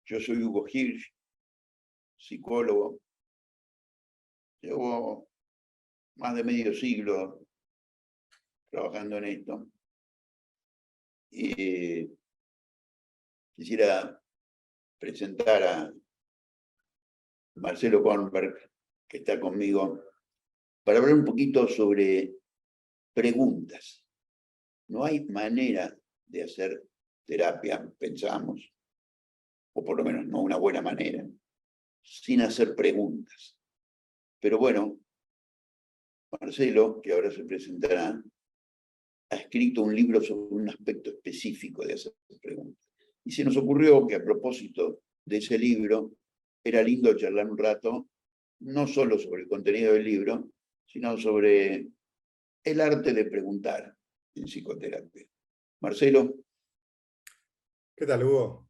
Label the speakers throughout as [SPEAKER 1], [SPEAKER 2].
[SPEAKER 1] Yo soy Hugo Hirsch, psicólogo. Llevo más de medio siglo trabajando en esto. Y quisiera presentar a Marcelo Kornberg, que está conmigo, para hablar un poquito sobre preguntas. No hay manera de hacer terapia, pensamos, o por lo menos no una buena manera, sin hacer preguntas. Pero bueno, Marcelo, que ahora se presentará, ha escrito un libro sobre un aspecto específico de hacer preguntas. Y se nos ocurrió que a propósito de ese libro, era lindo charlar un rato, no solo sobre el contenido del libro, sino sobre el arte de preguntar en psicoterapia. Marcelo.
[SPEAKER 2] ¿Qué tal, Hugo?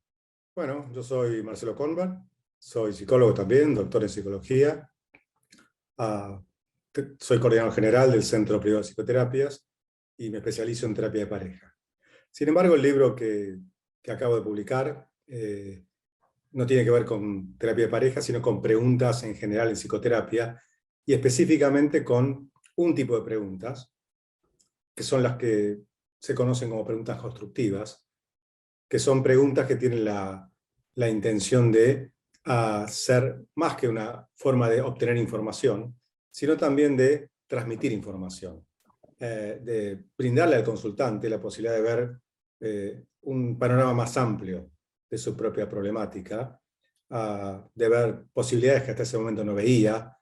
[SPEAKER 2] Bueno, yo soy Marcelo Kornberg, soy psicólogo también, doctor en psicología. Soy coordinador general del Centro Privado de Psicoterapias y me especializo en terapia de pareja. Sin embargo, el libro que acabo de publicar no tiene que ver con terapia de pareja, sino con preguntas en general en psicoterapia y específicamente con un tipo de preguntas, que son las que se conocen como preguntas constructivas, que son preguntas que tienen la intención de ser más que una forma de obtener información, sino también de transmitir información, de brindarle al consultante la posibilidad de ver un panorama más amplio de su propia problemática, de ver posibilidades que hasta ese momento no veía,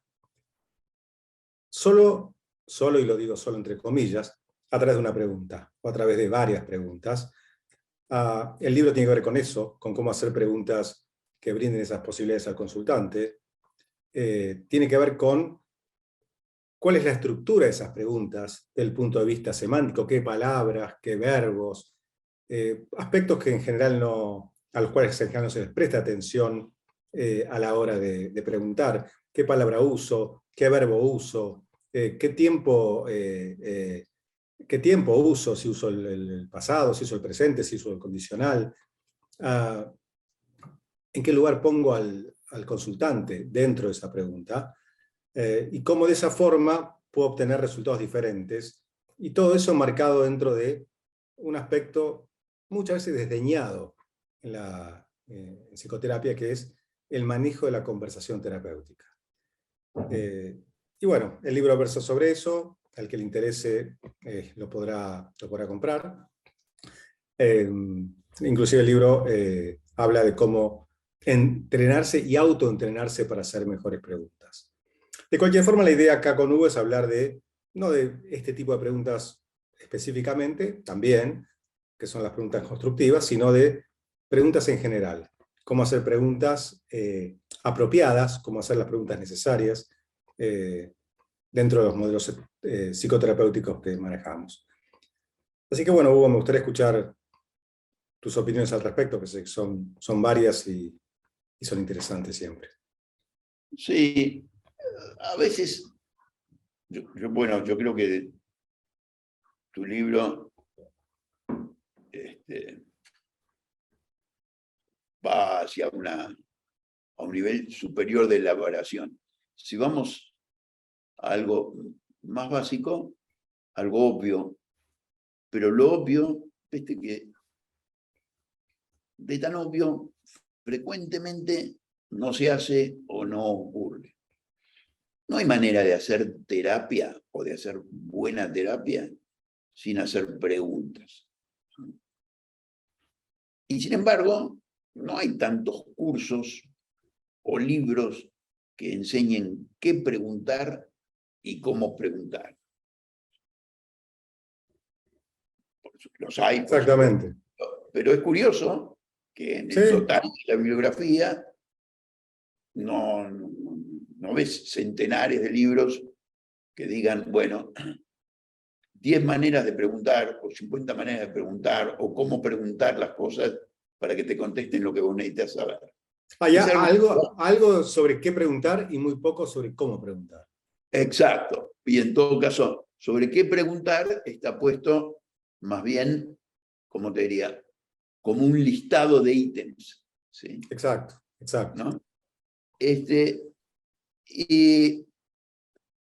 [SPEAKER 2] solo, y lo digo solo entre comillas, a través de una pregunta, o a través de varias preguntas. El libro tiene que ver con eso, con cómo hacer preguntas que brinden esas posibilidades al consultante. Tiene que ver con cuál es la estructura de esas preguntas desde el punto de vista semántico, qué palabras, qué verbos, aspectos que en general a los cuales en general no se les presta atención a la hora de preguntar. ¿Qué palabra uso? ¿Qué verbo uso? ¿Qué tiempo uso? Si uso el pasado, si uso el presente, si uso el condicional. ¿En qué lugar pongo al consultante dentro de esa pregunta? Y cómo de esa forma puedo obtener resultados diferentes. Y todo eso marcado dentro de un aspecto muchas veces desdeñado en psicoterapia, que es el manejo de la conversación terapéutica. Y bueno, el libro versa sobre eso. Al que le interese lo podrá comprar. Inclusive el libro habla de cómo entrenarse y autoentrenarse para hacer mejores preguntas. De cualquier forma, la idea acá con Hugo es hablar no de este tipo de preguntas específicamente, también, que son las preguntas constructivas, sino de preguntas en general. Cómo hacer preguntas apropiadas, cómo hacer las preguntas necesarias dentro de los modelos psicoterapéuticos que manejamos. Así que bueno, Hugo, me gustaría escuchar tus opiniones al respecto, que sé que son varias y son interesantes siempre.
[SPEAKER 1] Sí, a veces, bueno, yo creo que tu libro va hacia a un nivel superior de elaboración. Si vamos a algo más básico, algo obvio, pero lo obvio, viste que de tan obvio frecuentemente no se hace o no ocurre. No hay manera de hacer terapia o de hacer buena terapia sin hacer preguntas. Y sin embargo, no hay tantos cursos o libros que enseñen qué preguntar y cómo preguntar. Los hay,
[SPEAKER 2] exactamente.
[SPEAKER 1] Pero es curioso que en el total de la bibliografía no ves centenares de libros que digan, bueno, 10 maneras de preguntar, o 50 maneras de preguntar, o cómo preguntar las cosas para que te contesten lo que vos necesitas saber.
[SPEAKER 2] Hay algo sobre qué preguntar y muy poco sobre cómo preguntar.
[SPEAKER 1] Exacto. Y en todo caso, sobre qué preguntar está puesto más bien, como te diría, como un listado de ítems. ¿sí?
[SPEAKER 2] Exacto, exacto.
[SPEAKER 1] ¿No?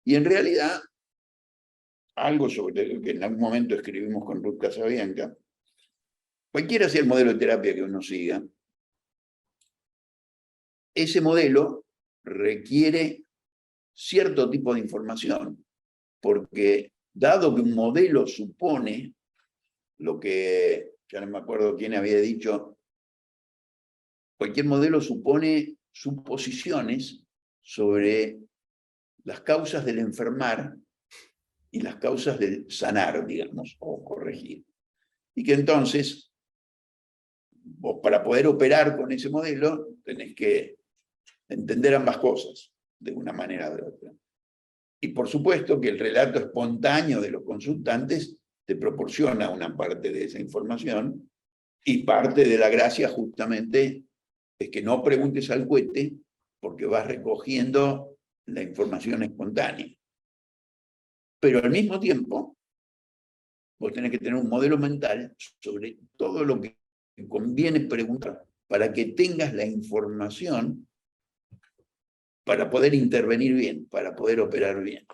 [SPEAKER 1] Y en realidad, algo sobre lo que en algún momento escribimos con Ruth Casabianca, cualquiera sea el modelo de terapia que uno siga, ese modelo requiere cierto tipo de información, porque dado que un modelo supone lo que, ya no me acuerdo quién había dicho, cualquier modelo supone suposiciones sobre las causas del enfermar y las causas del sanar, digamos, o corregir. Y que entonces, vos para poder operar con ese modelo, tenés que entender ambas cosas, de una manera o de otra. Y por supuesto que el relato espontáneo de los consultantes te proporciona una parte de esa información, y parte de la gracia justamente es que no preguntes al cohete, porque vas recogiendo la información espontánea. Pero al mismo tiempo, vos tenés que tener un modelo mental sobre todo lo que conviene preguntar para que tengas la información para poder intervenir bien, para poder operar bien.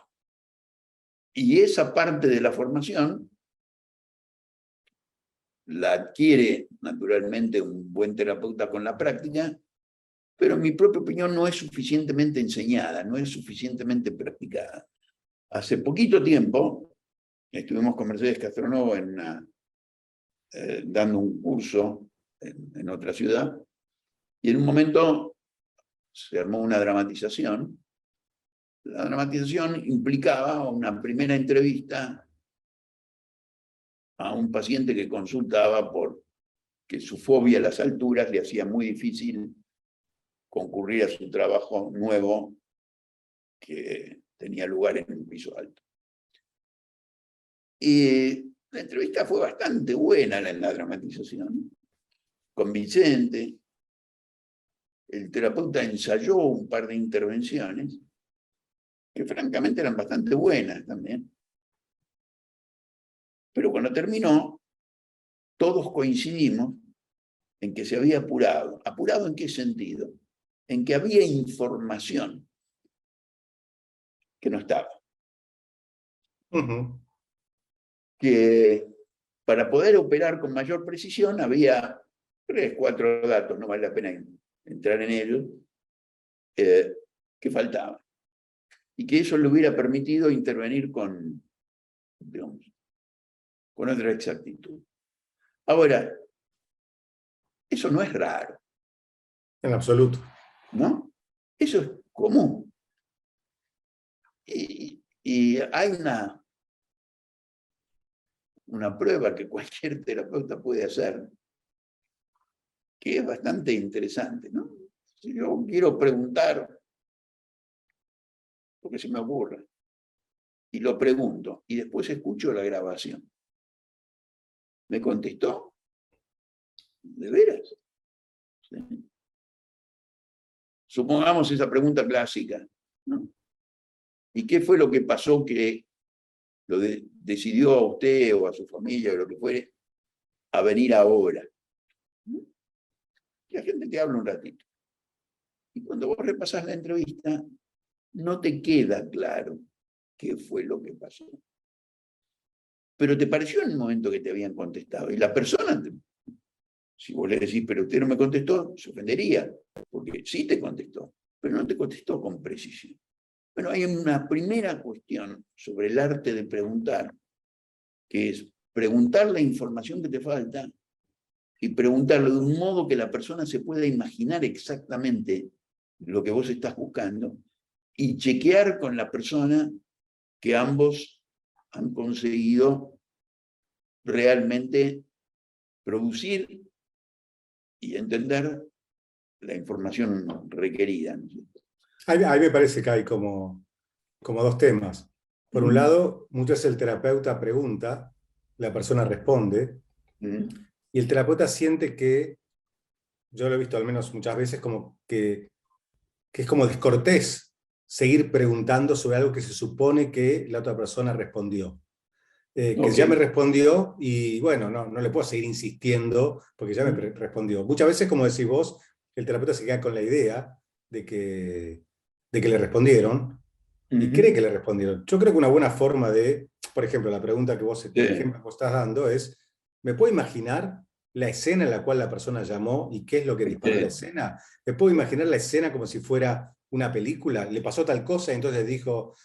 [SPEAKER 1] Y esa parte de la formación la adquiere naturalmente un buen terapeuta con la práctica, pero en mi propia opinión no es suficientemente enseñada, no es suficientemente practicada. Hace poquito tiempo estuvimos con Mercedes Castronova dando un curso en otra ciudad, y en un momento se armó una dramatización. La dramatización implicaba una primera entrevista a un paciente que consultaba porque su fobia a las alturas le hacía muy difícil concurrir a su trabajo nuevo que tenía lugar en un piso alto. Y la entrevista fue bastante buena en la dramatización, convincente. El terapeuta ensayó un par de intervenciones que francamente eran bastante buenas también. Pero cuando terminó, todos coincidimos en que se había apurado. ¿Apurado en qué sentido? En que había información que no estaba. Que para poder operar con mayor precisión había 3, 4 datos, no vale la pena entrar en ellos, que faltaban. Y que eso le hubiera permitido intervenir digamos, con otra exactitud. Ahora, eso no es raro.
[SPEAKER 2] En absoluto.
[SPEAKER 1] ¿No? Eso es común. Y hay una prueba que cualquier terapeuta puede hacer, que es bastante interesante, ¿no? Si yo quiero preguntar, porque se me ocurre, y lo pregunto, y después escucho la grabación. ¿Me contestó? ¿De veras? ¿Sí? Supongamos esa pregunta clásica, ¿no? ¿Y qué fue lo que pasó que lo decidió a usted o a su familia o lo que fuere a venir ahora? ¿No? Y la gente te habla un ratito. Y cuando vos repasás la entrevista, no te queda claro qué fue lo que pasó. Pero te pareció en el momento que te habían contestado. Y la persona, si vos le decís, pero usted no me contestó, se ofendería, porque sí te contestó, pero no te contestó con precisión. Bueno, hay una primera cuestión sobre el arte de preguntar, que es preguntar la información que te falta y preguntarlo de un modo que la persona se pueda imaginar exactamente lo que vos estás buscando y chequear con la persona que ambos han conseguido realmente producir y entender la información requerida, ¿no?
[SPEAKER 2] Ahí me parece que hay como dos temas. Por un lado, muchas veces el terapeuta pregunta, la persona responde, y el terapeuta siente que, yo lo he visto al menos muchas veces, como que es como descortés seguir preguntando sobre algo que se supone que la otra persona respondió. Que ya me respondió y bueno, no le puedo seguir insistiendo porque ya me respondió. Muchas veces, como decís vos, el terapeuta se queda con la idea de que le respondieron y cree que le respondieron. Yo creo que una buena forma de, por ejemplo, la pregunta que vos, el ejemplo que vos estás dando es, ¿me puedo imaginar la escena en la cual la persona llamó y qué es lo que disparó la escena? ¿Me puedo imaginar la escena como si fuera una película? Le pasó tal cosa y entonces dijo,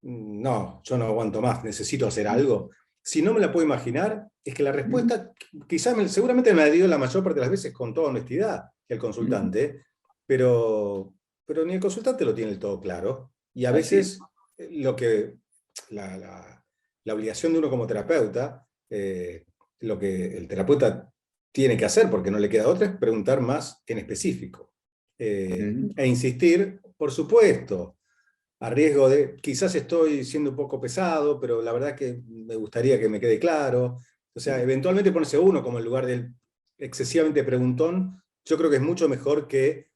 [SPEAKER 2] no, yo no aguanto más, necesito hacer algo. Si no me la puedo imaginar, es que la respuesta quizás seguramente me la dio la mayor parte de las veces con toda honestidad el consultante, pero ni el consultante lo tiene del todo claro. Y a veces lo que la obligación de uno como terapeuta, lo que el terapeuta tiene que hacer, porque no le queda otra, es preguntar más en específico. E insistir, por supuesto, a riesgo de, quizás estoy siendo un poco pesado, pero la verdad que me gustaría que me quede claro. O sea, eventualmente ponerse uno como en lugar del excesivamente preguntón, yo creo que es mucho mejor que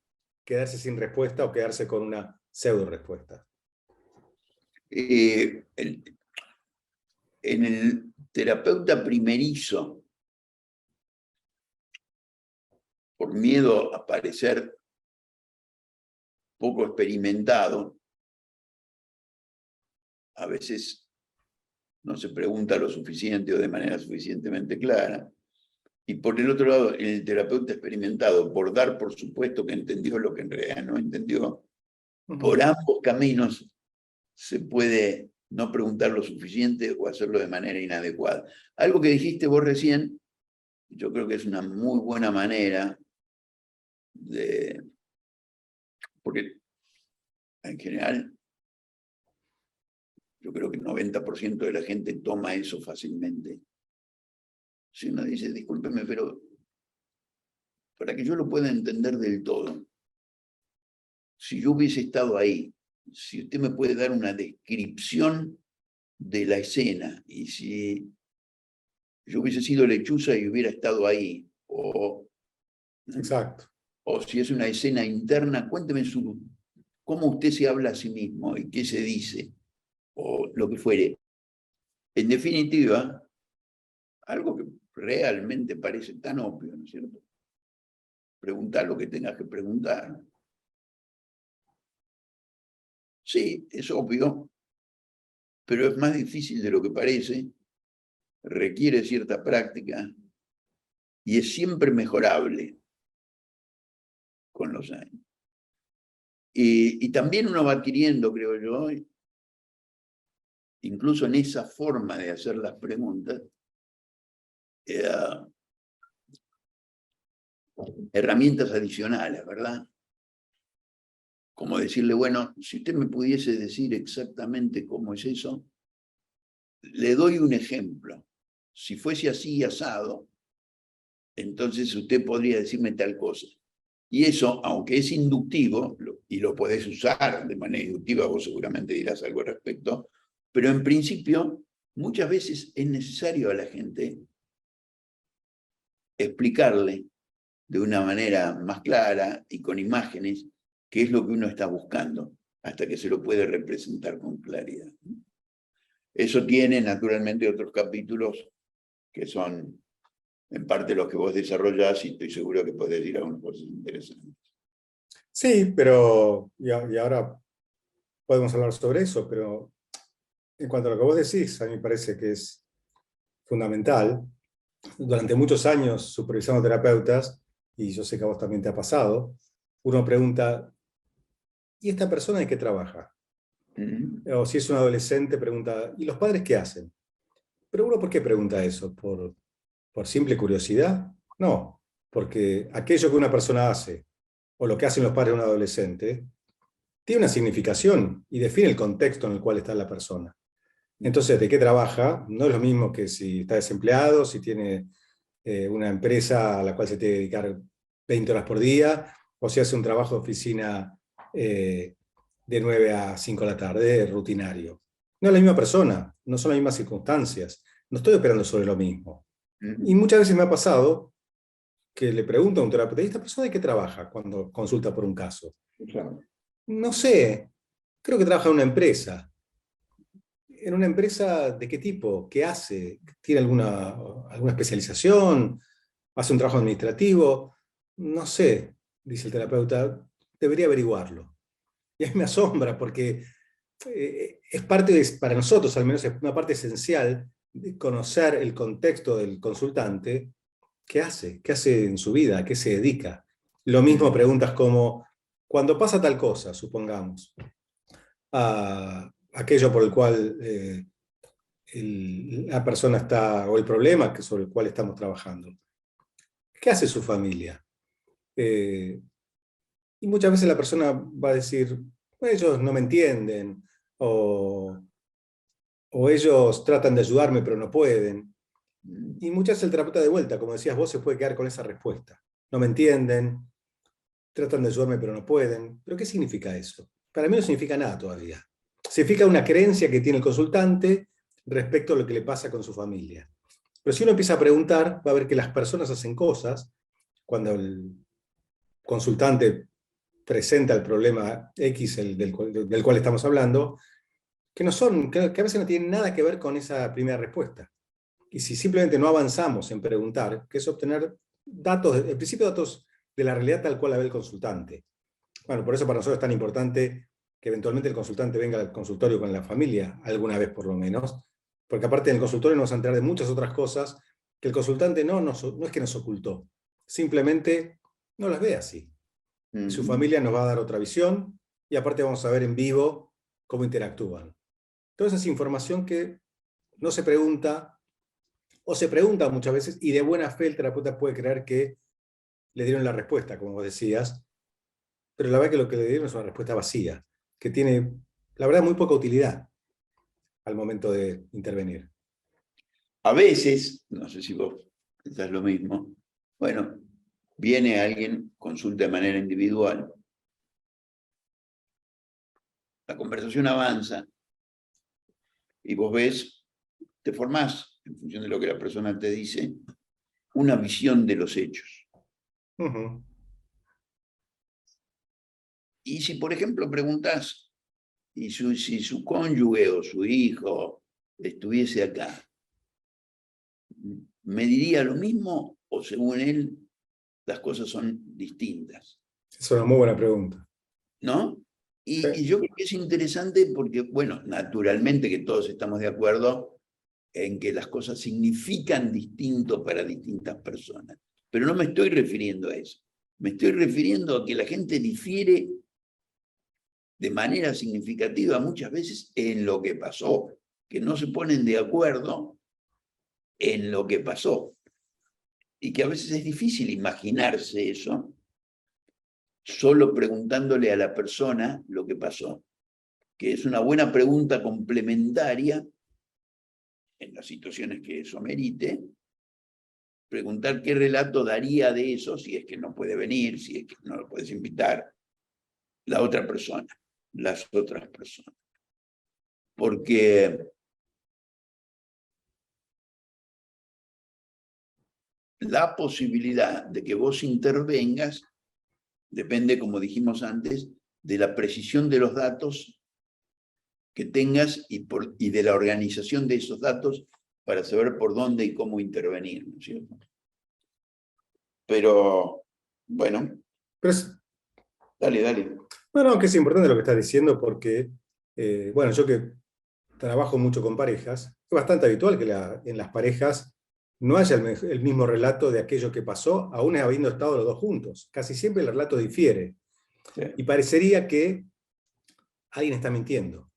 [SPEAKER 2] quedarse sin respuesta o quedarse con una pseudo respuesta.
[SPEAKER 1] En el terapeuta primerizo, por miedo a parecer poco experimentado, a veces no se pregunta lo suficiente o de manera suficientemente clara. Y por el otro lado, el terapeuta experimentado, por dar por supuesto que entendió lo que en realidad no entendió, por ambos caminos se puede no preguntar lo suficiente o hacerlo de manera inadecuada. Algo que dijiste vos recién, yo creo que es una muy buena manera de... Porque en general, yo creo que el 90% de la gente toma eso fácilmente. Si uno dice, discúlpeme, pero para que yo lo pueda entender del todo, si yo hubiese estado ahí, si usted me puede dar una descripción de la escena, y si yo hubiese sido lechuza y hubiera estado ahí,
[SPEAKER 2] Exacto.
[SPEAKER 1] O si es una escena interna, cuénteme cómo usted se habla a sí mismo y qué se dice, o lo que fuere. En definitiva, algo que realmente parece tan obvio, ¿no es cierto? Preguntar lo que tengas que preguntar. Sí, es obvio, pero es más difícil de lo que parece, requiere cierta práctica y es siempre mejorable con los años. Y también uno va adquiriendo, creo yo, incluso en esa forma de hacer las preguntas, herramientas adicionales, ¿verdad? Como decirle, bueno, si usted me pudiese decir exactamente cómo es eso, le doy un ejemplo. Si fuese así asado, entonces usted podría decirme tal cosa. Y eso, aunque es inductivo, y lo podés usar de manera inductiva, vos seguramente dirás algo al respecto, pero en principio, muchas veces es necesario a la gente explicarle de una manera más clara y con imágenes qué es lo que uno está buscando, hasta que se lo puede representar con claridad. Eso tiene naturalmente otros capítulos que son en parte los que vos desarrollás y estoy seguro que podés decir algunas cosas interesantes.
[SPEAKER 2] Sí, pero, y ahora podemos hablar sobre eso, pero en cuanto a lo que vos decís, a mí me parece que es fundamental. Durante muchos años supervisando terapeutas, y yo sé que a vos también te ha pasado, uno pregunta, ¿y esta persona de qué trabaja? O si es un adolescente, pregunta, ¿y los padres qué hacen? Pero uno, ¿por qué pregunta eso? ¿Por simple curiosidad? No, porque aquello que una persona hace, o lo que hacen los padres de un adolescente, tiene una significación y define el contexto en el cual está la persona. Entonces, ¿de qué trabaja? No es lo mismo que si está desempleado, si tiene una empresa a la cual se tiene que dedicar 20 horas por día, o si hace un trabajo de oficina de 9 a 5 de la tarde, rutinario. No es la misma persona, no son las mismas circunstancias, no estoy operando sobre lo mismo. Y muchas veces me ha pasado que le pregunto a un terapeuta, ¿y esta persona de qué trabaja cuando consulta por un caso?
[SPEAKER 1] Claro.
[SPEAKER 2] No sé, creo que trabaja en una empresa. ¿En una empresa de qué tipo? ¿Qué hace? ¿Tiene alguna especialización? ¿Hace un trabajo administrativo? No sé. dice el terapeuta, debería averiguarlo. Y a mí me asombra porque es parte para nosotros al menos, es una parte esencial de conocer el contexto del consultante, qué hace en su vida, a qué se dedica. Lo mismo preguntas como, cuando pasa tal cosa, supongamos, aquello por el cual la persona está, o el problema sobre el cual estamos trabajando, ¿qué hace su familia? Y muchas veces la persona va a decir, ellos no me entienden, o ellos tratan de ayudarme pero no pueden. Y muchas veces el terapeuta de vuelta, como decías vos, se puede quedar con esa respuesta. No me entienden, tratan de ayudarme pero no pueden. ¿Pero qué significa eso? Para mí no significa nada todavía. Significa una creencia que tiene el consultante respecto a lo que le pasa con su familia. Pero si uno empieza a preguntar, va a ver que las personas hacen cosas cuando el consultante presenta el problema X del cual estamos hablando, que a veces no tienen nada que ver con esa primera respuesta. Y si simplemente no avanzamos en preguntar, que es obtener datos, en principio datos de la realidad tal cual la ve el consultante. Bueno, por eso para nosotros es tan importante que eventualmente el consultante venga al consultorio con la familia, alguna vez por lo menos, porque aparte en el consultorio nos vamos a enterar de muchas otras cosas que el consultante no es que nos ocultó, simplemente no las ve así. Y su familia nos va a dar otra visión, y aparte vamos a ver en vivo cómo interactúan. Toda esa es información que no se pregunta, o se pregunta muchas veces, y de buena fe el terapeuta puede creer que le dieron la respuesta, como vos decías, pero la verdad que lo que le dieron es una respuesta vacía, que tiene, la verdad, muy poca utilidad al momento de intervenir.
[SPEAKER 1] A veces, no sé si vos pensás lo mismo, bueno, viene alguien, consulta de manera individual, la conversación avanza y vos ves, te formás, en función de lo que la persona te dice, una visión de los hechos.
[SPEAKER 2] Uh-huh.
[SPEAKER 1] Y si, por ejemplo, preguntás, y si su cónyuge o su hijo estuviese acá, ¿me diría lo mismo o según él las cosas son distintas?
[SPEAKER 2] Es una muy buena pregunta.
[SPEAKER 1] ¿No?
[SPEAKER 2] Sí.
[SPEAKER 1] Y yo creo que es interesante porque, bueno, naturalmente que todos estamos de acuerdo en que las cosas significan distinto para distintas personas, pero no me estoy refiriendo a eso. Me estoy refiriendo a que la gente difiere de manera significativa muchas veces en lo que pasó, que no se ponen de acuerdo en lo que pasó. Y que a veces es difícil imaginarse eso solo preguntándole a la persona lo que pasó, que es una buena pregunta complementaria en las situaciones que eso merite, preguntar qué relato daría de eso si es que no puede venir, si es que no lo puedes invitar, la otra persona, las otras personas. Porque la posibilidad de que vos intervengas depende, como dijimos antes, de la precisión de los datos que tengas y de la organización de esos datos para saber por dónde y cómo intervenir, ¿no es cierto? Pero, bueno,
[SPEAKER 2] Pero
[SPEAKER 1] dale.
[SPEAKER 2] bueno, que es importante lo que estás diciendo porque, bueno, yo que trabajo mucho con parejas, es bastante habitual que en las parejas no haya el mismo relato de aquello que pasó, aún habiendo estado los dos juntos. Casi siempre el relato difiere.
[SPEAKER 1] Sí.
[SPEAKER 2] Y parecería que alguien está mintiendo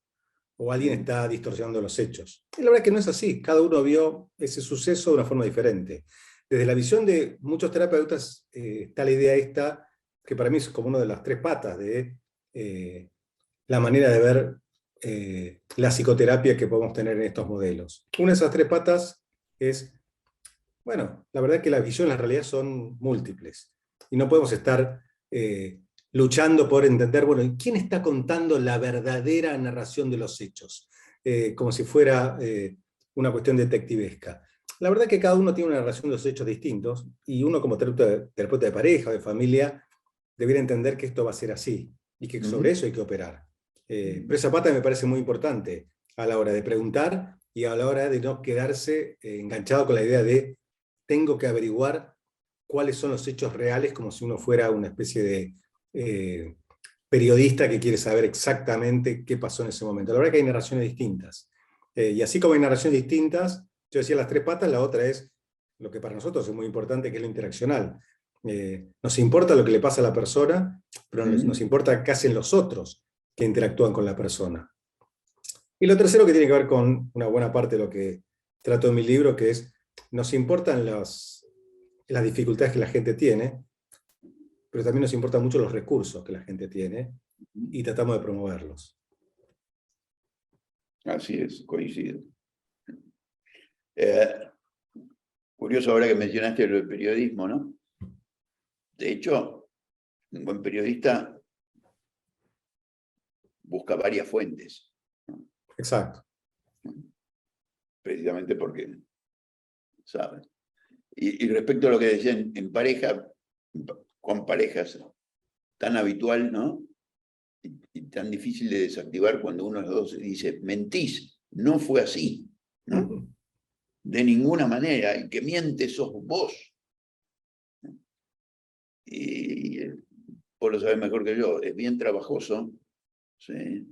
[SPEAKER 2] o alguien está distorsionando los hechos. Y la verdad es que no es así. Cada uno vio ese suceso de una forma diferente. Desde la visión de muchos terapeutas está la idea esta, que para mí es como una de las tres patas de la manera de ver la psicoterapia que podemos tener en estos modelos. Una de esas tres patas es, bueno, la verdad es que las visiones en realidad son múltiples y no podemos estar luchando por entender, bueno, ¿quién está contando la verdadera narración de los hechos? Como si fuera una cuestión detectivesca. La verdad es que cada uno tiene una narración de los hechos distintos y uno como terapeuta de pareja o de familia debería entender que esto va a ser así y que sobre eso hay que operar. Pero esa pata me parece muy importante a la hora de preguntar y a la hora de no quedarse enganchado con la idea de tengo que averiguar cuáles son los hechos reales, como si uno fuera una especie de periodista que quiere saber exactamente qué pasó en ese momento. La verdad que hay narraciones distintas. Y así como hay narraciones distintas, yo decía las tres patas, la otra es lo que para nosotros es muy importante, que es lo interaccional. Nos importa lo que le pasa a la persona, pero nos importa qué hacen los otros que interactúan con la persona. Y lo tercero, que tiene que ver con una buena parte de lo que trato en mi libro, que es, nos importan las dificultades que la gente tiene, pero también nos importan mucho los recursos que la gente tiene, y tratamos de promoverlos.
[SPEAKER 1] Así es, coincido. Curioso ahora que mencionaste lo del periodismo, ¿no? De hecho, un buen periodista busca varias fuentes, ¿no?
[SPEAKER 2] Exacto.
[SPEAKER 1] Precisamente porque sabe. Y respecto a lo que decían en pareja, con parejas, tan habitual, ¿no? Y tan difícil de desactivar cuando uno de los dos dice, mentís, no fue así, ¿no? De ninguna manera, el que miente sos vos. Y vos lo sabés mejor que yo, es bien trabajoso, ¿sí?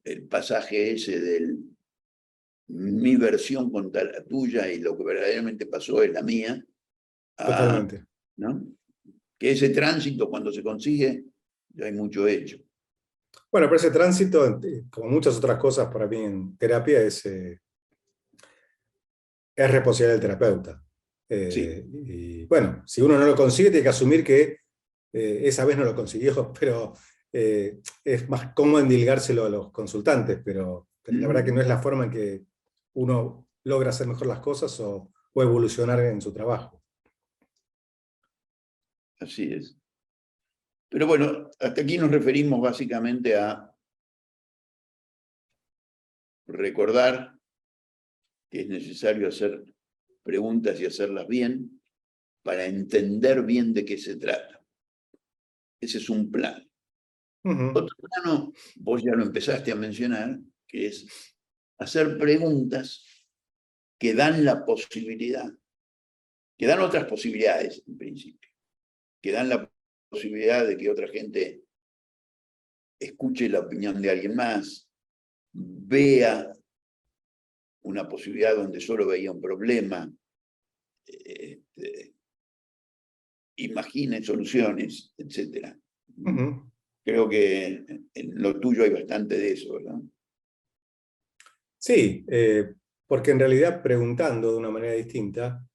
[SPEAKER 1] El pasaje ese del mi versión contra la tuya y lo que verdaderamente pasó es la mía,
[SPEAKER 2] Totalmente.
[SPEAKER 1] ¿no? Que ese tránsito cuando se consigue, ya hay mucho hecho.
[SPEAKER 2] Bueno, pero ese tránsito, como muchas otras cosas para mí en terapia, es responsabilidad del terapeuta.
[SPEAKER 1] Sí.
[SPEAKER 2] Y bueno, si uno no lo consigue, tiene que asumir que esa vez no lo consiguió, pero es más cómodo endilgárselo a los consultantes, pero la verdad que no es la forma en que uno logra hacer mejor las cosas o evolucionar en su trabajo.
[SPEAKER 1] Así es. Pero bueno, hasta aquí nos referimos básicamente a recordar que es necesario hacer preguntas y hacerlas bien para entender bien de qué se trata. Ese es un plan. Otro plano, vos ya lo empezaste a mencionar, que es hacer preguntas que dan la posibilidad, que dan otras posibilidades en principio, que dan la posibilidad de que otra gente escuche la opinión de alguien más, vea una posibilidad donde solo veía un problema, imagine soluciones, etc. Creo que en lo tuyo hay bastante de eso, ¿verdad?
[SPEAKER 2] Sí, porque en realidad preguntando de una manera distinta,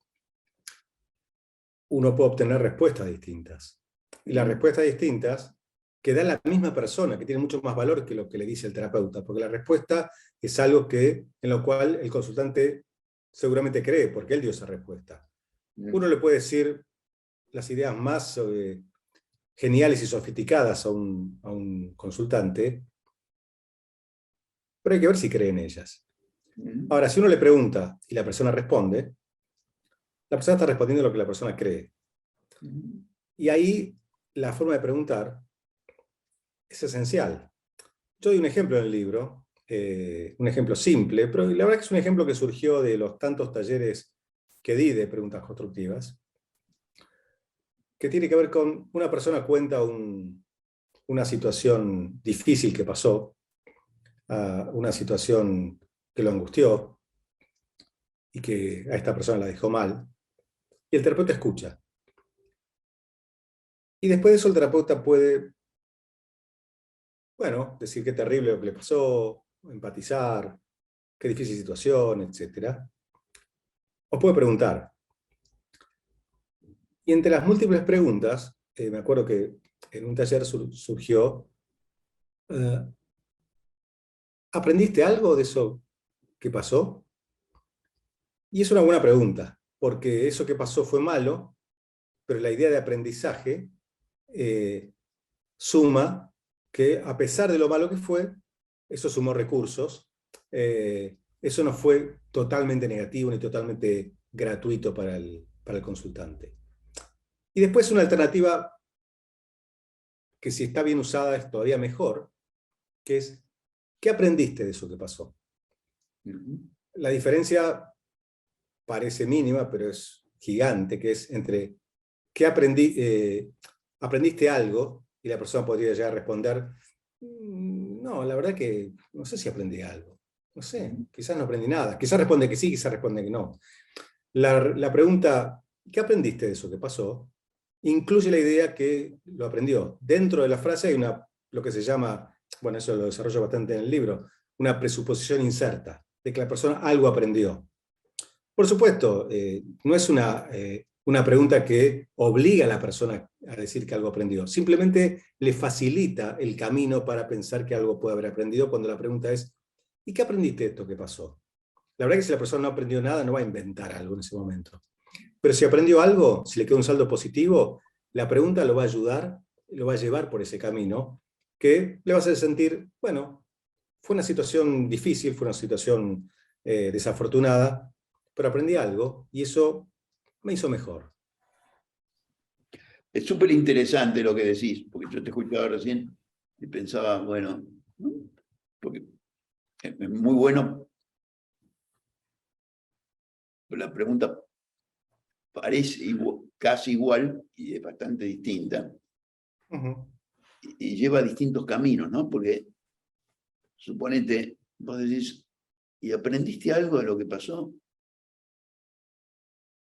[SPEAKER 2] uno puede obtener respuestas distintas. Y las respuestas distintas que da la misma persona, que tiene mucho más valor que lo que le dice el terapeuta, porque la respuesta es algo en lo cual el consultante seguramente cree, porque él dio esa respuesta. Uno le puede decir las ideas más geniales y sofisticadas a un consultante, pero hay que ver si cree en ellas. Ahora, si uno le pregunta y la persona responde, la persona está respondiendo lo que la persona cree. Y ahí la forma de preguntar es esencial. Yo doy un ejemplo en el libro, un ejemplo simple, pero la verdad que es un ejemplo que surgió de los tantos talleres que di de preguntas constructivas, que tiene que ver con una persona cuenta una situación difícil que pasó, una situación que lo angustió y que a esta persona la dejó mal, y el terapeuta escucha. Y después de eso el terapeuta puede, bueno, decir qué terrible lo que le pasó, empatizar, qué difícil situación, etc. O puede preguntar. Y entre las múltiples preguntas, me acuerdo que en un taller surgió, ¿aprendiste algo de eso que pasó? Y es una buena pregunta, porque eso que pasó fue malo, pero la idea de aprendizaje suma que a pesar de lo malo que fue, eso sumó recursos, eso no fue totalmente negativo ni totalmente gratuito para el consultante. Y después una alternativa que si está bien usada es todavía mejor, que es, ¿qué aprendiste de eso que pasó? La diferencia parece mínima, pero es gigante, que es entre ¿qué aprendiste algo? Y la persona podría ya responder, no, la verdad que no sé si aprendí algo. No sé, quizás no aprendí nada. Quizás responde que sí, quizás responde que no. La pregunta, ¿qué aprendiste de eso que pasó? Incluye la idea que lo aprendió. Dentro de la frase hay lo que se llama, bueno, eso lo desarrollo bastante en el libro, una presuposición inserta, de que la persona algo aprendió. Por supuesto, no es una pregunta que obliga a la persona a decir que algo aprendió. Simplemente le facilita el camino para pensar que algo puede haber aprendido cuando la pregunta es, ¿y qué aprendiste de esto que pasó? La verdad es que si la persona no aprendió nada, no va a inventar algo en ese momento. Pero si aprendió algo, si le queda un saldo positivo, la pregunta lo va a ayudar, lo va a llevar por ese camino, que le va a hacer sentir, bueno, fue una situación difícil, fue una situación desafortunada, pero aprendí algo y eso me hizo mejor.
[SPEAKER 1] Es súper interesante lo que decís, porque yo te escuchaba recién y pensaba, bueno, ¿no? Porque es muy bueno. La pregunta parece casi igual y es bastante distinta. Y lleva distintos caminos, ¿no? Porque suponete, vos decís, ¿y aprendiste algo de lo que pasó?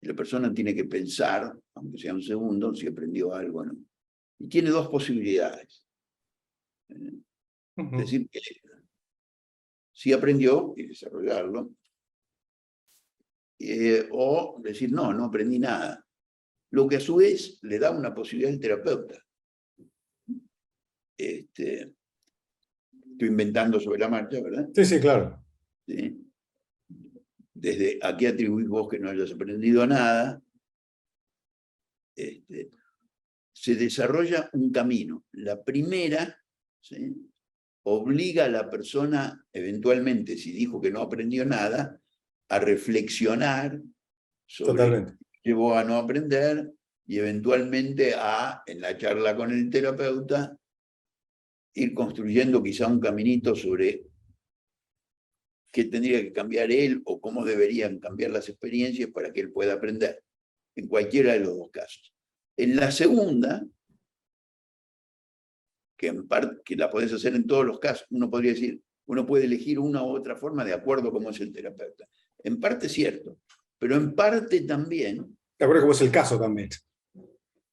[SPEAKER 1] Y la persona tiene que pensar, aunque sea un segundo, si aprendió algo o no. Y tiene dos posibilidades. Decir que sí aprendió y desarrollarlo, o decir, no, no aprendí nada. Lo que a su vez le da una posibilidad al terapeuta. Estoy inventando sobre la marcha, ¿verdad?
[SPEAKER 2] Sí, sí, claro.
[SPEAKER 1] ¿Sí? Desde a qué atribuís vos que no hayas aprendido nada, se desarrolla un camino. La primera, ¿sí?, obliga a la persona, eventualmente, si dijo que no aprendió nada, a reflexionar sobre
[SPEAKER 2] Totalmente.
[SPEAKER 1] qué llevó a no aprender y eventualmente a, en la charla con el terapeuta, ir construyendo quizá un caminito sobre qué tendría que cambiar él o cómo deberían cambiar las experiencias para que él pueda aprender, en cualquiera de los dos casos. En la segunda, que la podés hacer en todos los casos, uno podría decir, uno puede elegir una u otra forma de acuerdo a cómo es el terapeuta. En parte es cierto, pero en parte también...
[SPEAKER 2] De acuerdo cómo es el caso también.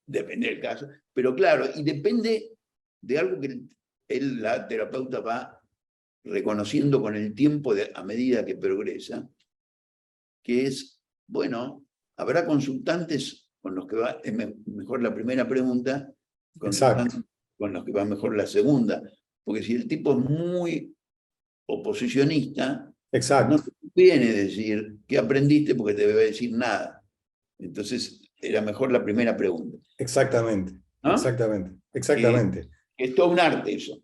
[SPEAKER 1] Depende del caso, pero claro, y depende de algo que la terapeuta va reconociendo con el tiempo a medida que progresa, que es, bueno, habrá consultantes con los que va mejor la primera pregunta, consultantes con los que va mejor la segunda, porque si el tipo es muy oposicionista, no te viene a decir qué aprendiste porque te debe decir nada. Entonces era mejor la primera pregunta.
[SPEAKER 2] Exactamente, ¿no? Exactamente.
[SPEAKER 1] Es todo un arte eso.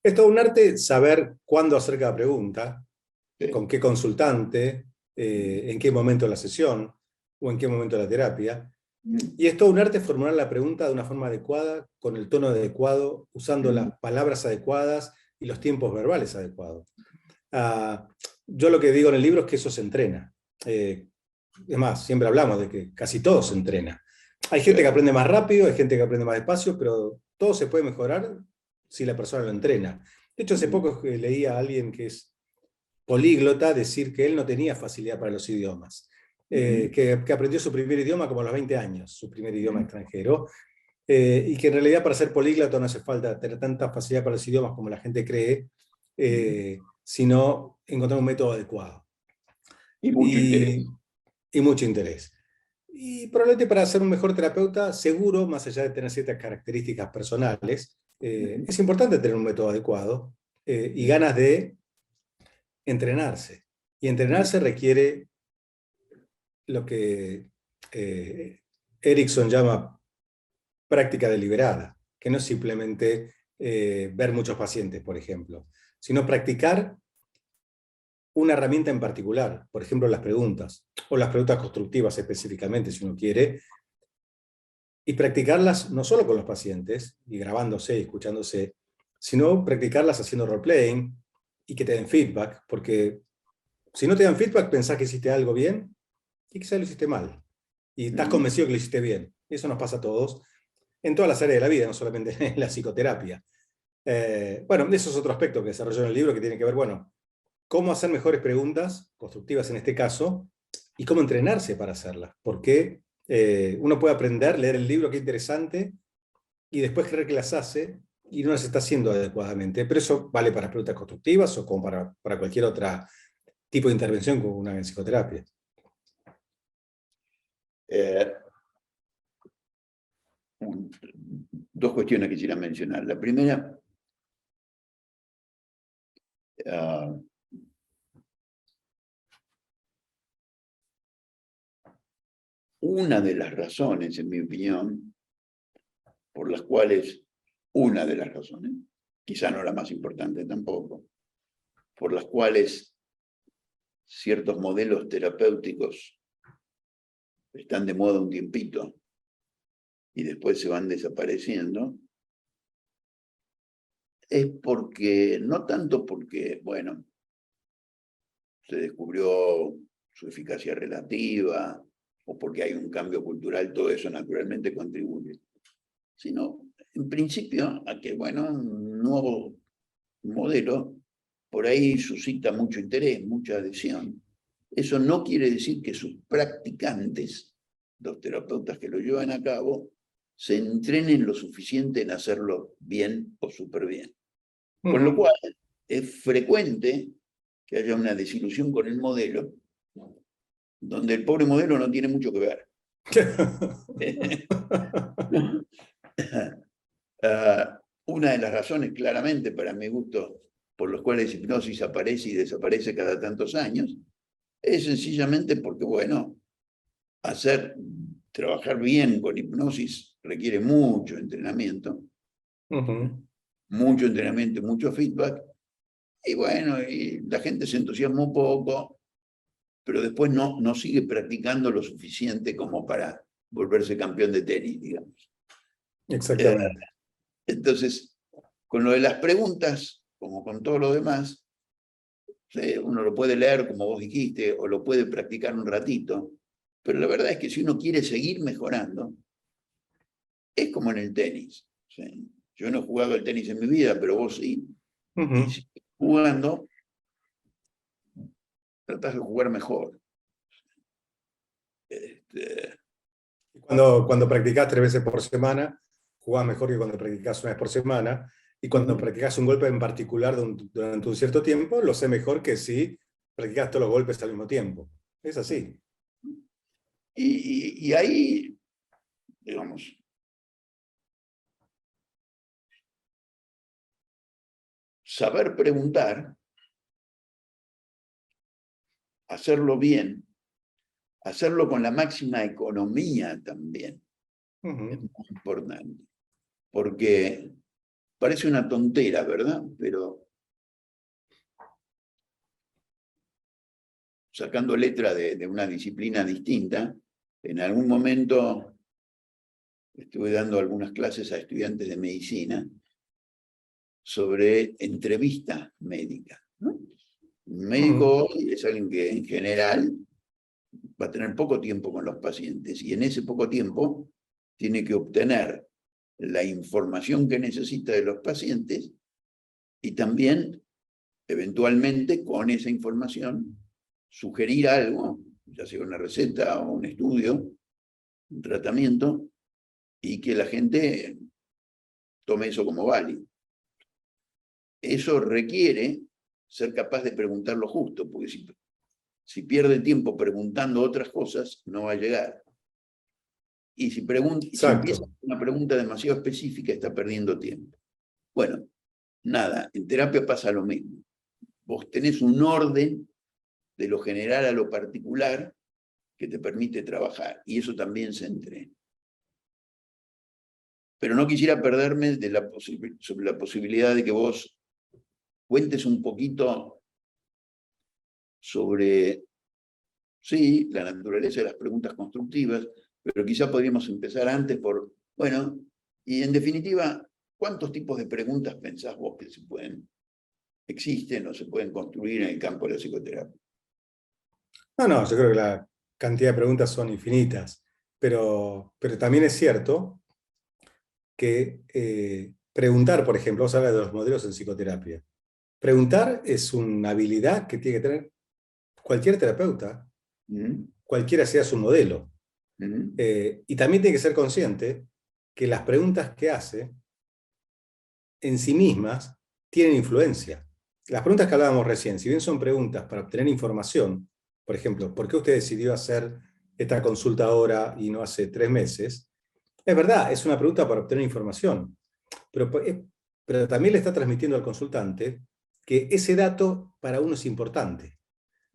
[SPEAKER 2] Es todo un arte saber cuándo hacer cada pregunta, sí, con qué consultante, en qué momento de la sesión o en qué momento de la terapia. Y es todo un arte formular la pregunta de una forma adecuada, con el tono adecuado, usando las palabras adecuadas y los tiempos verbales adecuados. Yo lo que digo en el libro es que eso se entrena. Es más, siempre hablamos de que casi todo se entrena. Hay gente que aprende más rápido, hay gente que aprende más despacio, pero todo se puede mejorar si la persona lo entrena. De hecho, hace poco leí a alguien que es políglota decir que él no tenía facilidad para los idiomas, que aprendió su primer idioma como a los 20 años, su primer idioma extranjero, y que en realidad para ser políglota no hace falta tener tanta facilidad para los idiomas como la gente cree, sino encontrar un método adecuado.
[SPEAKER 1] Y mucho interés.
[SPEAKER 2] Y mucho interés. Y probablemente para ser un mejor terapeuta, seguro, más allá de tener ciertas características personales, es importante tener un método adecuado y ganas de entrenarse. Y entrenarse requiere lo que Erickson llama práctica deliberada, que no es simplemente ver muchos pacientes, por ejemplo, sino practicar una herramienta en particular, por ejemplo las preguntas, o las preguntas constructivas específicamente, si uno quiere, y practicarlas no solo con los pacientes, y grabándose y escuchándose, sino practicarlas haciendo role-playing y que te den feedback, porque si no te dan feedback, pensás que hiciste algo bien y quizás lo hiciste mal. y estás convencido que lo hiciste bien. Eso nos pasa a todos, en todas las áreas de la vida, no solamente en la psicoterapia. Bueno, eso es otro aspecto que desarrolló en el libro que tiene que ver, bueno, cómo hacer mejores preguntas, constructivas en este caso, y cómo entrenarse para hacerlas. Porque uno puede aprender, leer el libro, qué interesante, y después creer que las hace y no las está haciendo adecuadamente. Pero eso vale para preguntas constructivas o como para cualquier otro tipo de intervención como una en psicoterapia.
[SPEAKER 1] Dos cuestiones que quisiera mencionar. La primera, una de las razones, en mi opinión, por las cuales, una de las razones, quizá no la más importante tampoco, por las cuales ciertos modelos terapéuticos están de moda un tiempito y después se van desapareciendo, es porque, no tanto porque, bueno, se descubrió su eficacia relativa o porque hay un cambio cultural, todo eso naturalmente contribuye, sino en principio a que, bueno, un nuevo modelo por ahí suscita mucho interés, mucha adhesión. Eso no quiere decir que sus practicantes, los terapeutas que lo llevan a cabo, se entrenen lo suficiente en hacerlo bien o súper bien. Con lo cual, es frecuente que haya una desilusión con el modelo, donde el pobre modelo no tiene mucho que ver. Una de las razones, claramente, para mi gusto, por los cuales hipnosis aparece y desaparece cada tantos años, es sencillamente porque, bueno, trabajar bien con hipnosis requiere mucho entrenamiento, mucho entrenamiento, mucho feedback, y bueno, y la gente se entusiasma un poco, pero después no sigue practicando lo suficiente como para volverse campeón de tenis, digamos.
[SPEAKER 2] Exactamente.
[SPEAKER 1] Entonces, con lo de las preguntas, como con todo lo demás, uno lo puede leer, como vos dijiste, o lo puede practicar un ratito, pero la verdad es que si uno quiere seguir mejorando, es como en el tenis. ¿Sí? Yo no he jugado al tenis en mi vida, pero vos sí. Y si jugando, tratás de jugar mejor.
[SPEAKER 2] Cuando practicás 3 veces por semana, jugás mejor que cuando practicás 1 vez por semana. Y cuando practicás un golpe en particular durante un cierto tiempo, lo sé mejor que si practicás todos los golpes al mismo tiempo. Es así.
[SPEAKER 1] Y ahí, digamos, saber preguntar, hacerlo bien, hacerlo con la máxima economía también, es muy importante. Porque parece una tontera, ¿verdad? Pero sacando letra de una disciplina distinta, en algún momento estuve dando algunas clases a estudiantes de medicina sobre entrevista médica, ¿no? Un médico es alguien que en general va a tener poco tiempo con los pacientes y en ese poco tiempo tiene que obtener la información que necesita de los pacientes y también, eventualmente, con esa información, sugerir algo, ya sea una receta o un estudio, un tratamiento, y que la gente tome eso como válido. Eso requiere ser capaz de preguntar lo justo, porque si pierde tiempo preguntando otras cosas, no va a llegar. Y si empieza una pregunta demasiado específica, está perdiendo tiempo. Bueno, nada, en terapia pasa lo mismo. Vos tenés un orden de lo general a lo particular que te permite trabajar, y eso también se entrena. Pero no quisiera perderme sobre la posibilidad de que vos cuentes un poquito sobre, sí, la naturaleza de las preguntas constructivas, pero quizá podríamos empezar antes por, bueno, y en definitiva, ¿cuántos tipos de preguntas pensás vos que existen o se pueden construir en el campo de la psicoterapia?
[SPEAKER 2] No, yo creo que la cantidad de preguntas son infinitas. pero también es cierto que preguntar, por ejemplo, vamos a hablar de los modelos en psicoterapia. Preguntar es una habilidad que tiene que tener cualquier terapeuta, cualquiera sea su modelo. Y también tiene que ser consciente que las preguntas que hace en sí mismas tienen influencia. Las preguntas que hablábamos recién, si bien son preguntas para obtener información, por ejemplo, ¿por qué usted decidió hacer esta consulta ahora y no hace 3 meses? Es verdad, es una pregunta para obtener información, pero también le está transmitiendo al consultante que ese dato para uno es importante.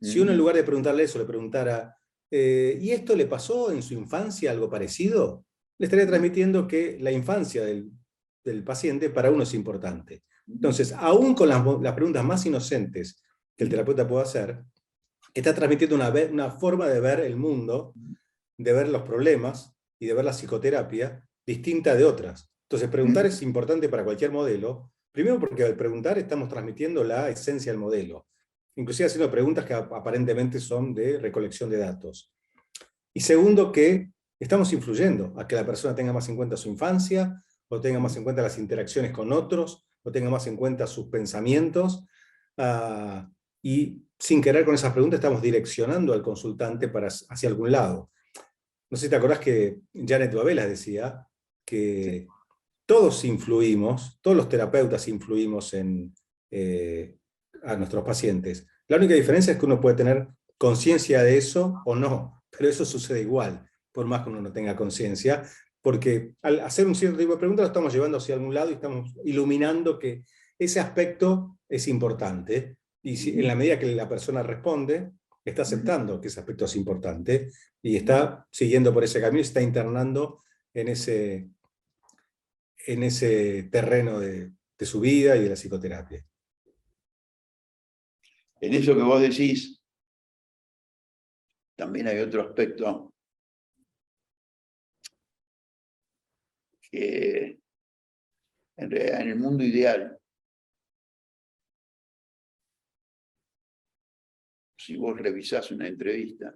[SPEAKER 2] Si uno en lugar de preguntarle eso le preguntara, ¿y esto le pasó en su infancia algo parecido? Le estaría transmitiendo que la infancia del paciente para uno es importante. Entonces, aún con las preguntas más inocentes que el terapeuta pueda hacer, está transmitiendo una forma de ver el mundo, de ver los problemas y de ver la psicoterapia distinta de otras. Entonces, preguntar es importante para cualquier modelo, primero porque al preguntar estamos transmitiendo la esencia del modelo, inclusive haciendo preguntas que aparentemente son de recolección de datos. Y segundo, que estamos influyendo a que la persona tenga más en cuenta su infancia, o tenga más en cuenta las interacciones con otros, o tenga más en cuenta sus pensamientos, y sin querer con esas preguntas estamos direccionando al consultante hacia algún lado. No sé si te acordás que Janet Babelas decía que todos influimos, todos los terapeutas influimos a nuestros pacientes. La única diferencia es que uno puede tener conciencia de eso o no, pero eso sucede igual, por más que uno no tenga conciencia, porque al hacer un cierto tipo de preguntas lo estamos llevando hacia algún lado y estamos iluminando que ese aspecto es importante, y en la medida que la persona responde, está aceptando que ese aspecto es importante, y está siguiendo por ese camino, está internando en ese terreno de su vida y de la psicoterapia.
[SPEAKER 1] En eso que vos decís, también hay otro aspecto que en realidad en el mundo ideal, si vos revisás una entrevista,